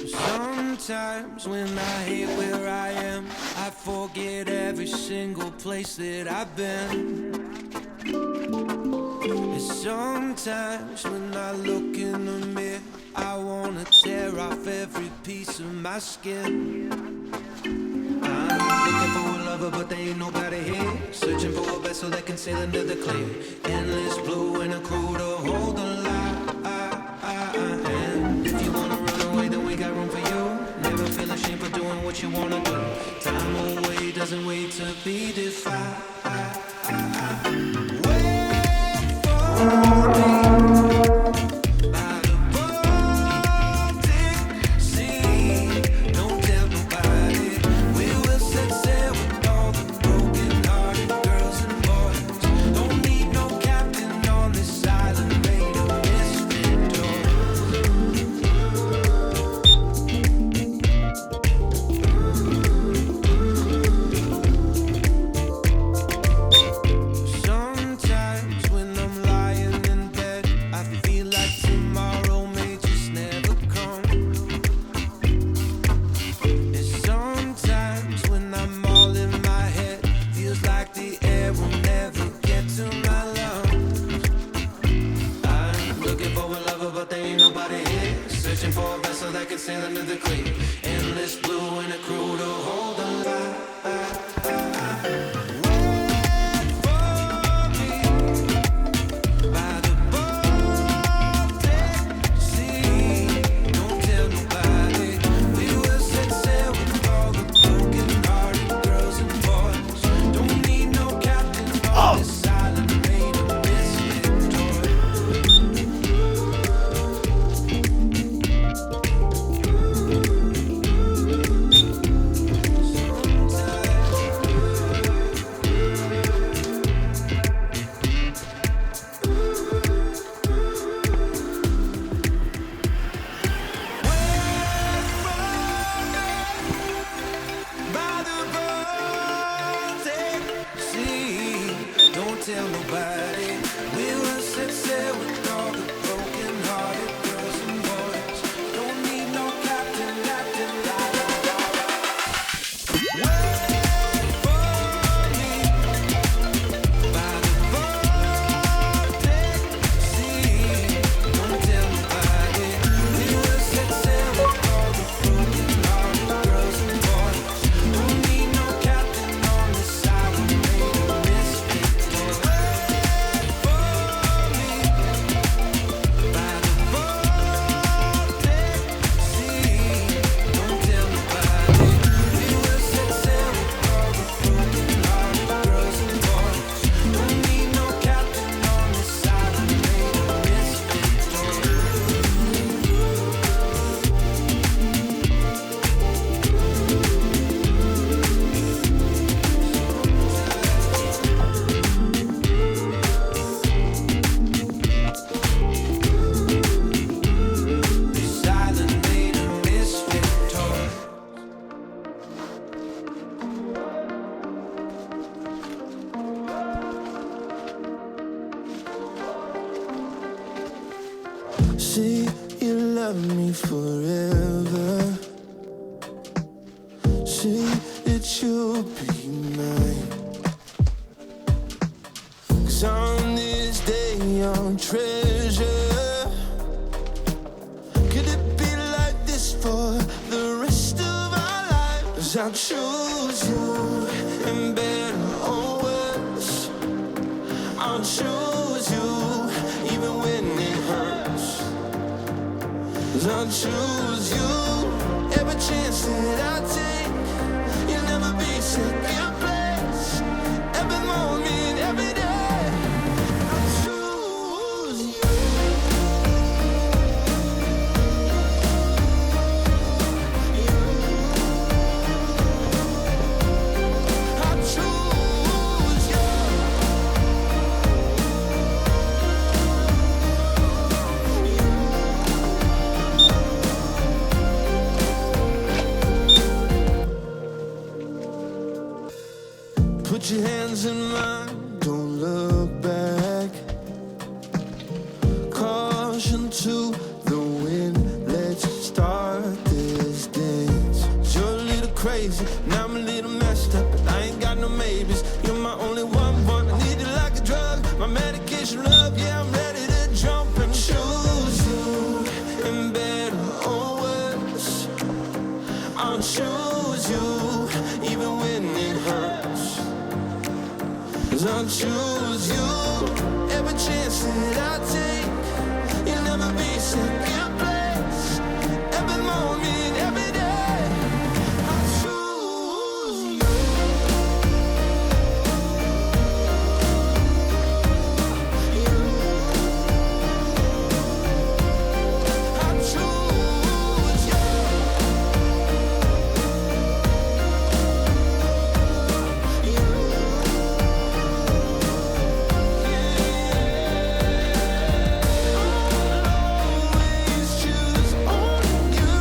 Sometimes when I hate where I am, I forget every single place that I've been. And sometimes when I look in the mirror, I wanna tear off every piece of my skin. I'm looking for a lover, but there ain't nobody here. Searching for a vessel that can sail into the clear. Endless blue and a crew to hold the line. And if you wanna run away, then we got room for you. Never feel ashamed for doing what you wanna do. Time away doesn't wait to be defined. Wait for me. forever. Say that you'll be mine. 'Cause on this day I'll treasure. Could it be like this for the rest of our lives? 'Cause I'll choose you in better or worse. I'll choose you even when it hurts. 'Cause I'll choose you every chance that I take. You'll never be second place. Every moment, every day, I'll choose you. I'll choose you. Put your hands in mine, don't look back. Caution to the wind, let's start this dance. You're a little crazy, and I'm a little messed up, but I ain't got no maybes. You're my only one, I need you like a drug. My medication love, yeah, I'm ready to jump and choose you in better or worse. I'll choose you even when it hurts. 'Cause I'll choose you every chance that I take. You'll never be second place. Every moment, every day, I'll choose you. I'll choose you. Always choose only you,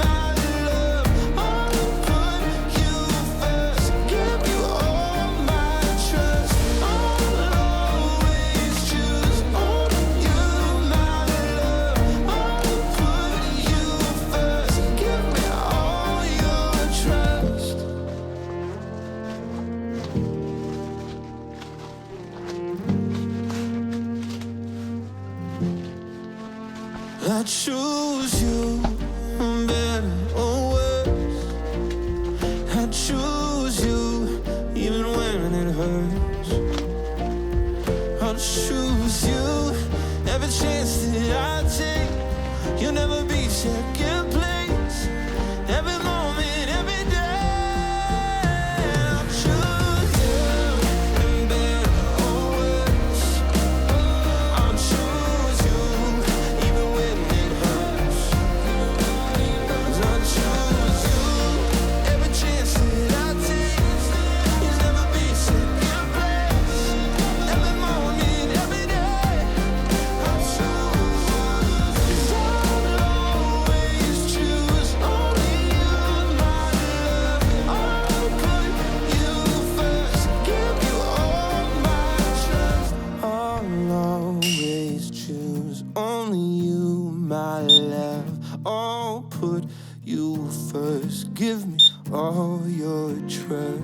my love. I'll put you first, give you all my trust. I'll always choose only you, my love. I'll put you first, give me all your trust. I choose you, better or worse. I choose you, even when it hurts. I'll choose you every chance that I take. You'll never be second place. Every moment, every day, I'll choose you, better or worse. I'll choose you even when it hurts. 'Cause I'll choose you every chance that I take. You'll never be second place. Every moment, every day, I'll choose you. 'Cause I'll always choose only you, my love. I'll put you first, give you all my trust. I'll always choose only you, my love. I'll put you first, give me all your trust.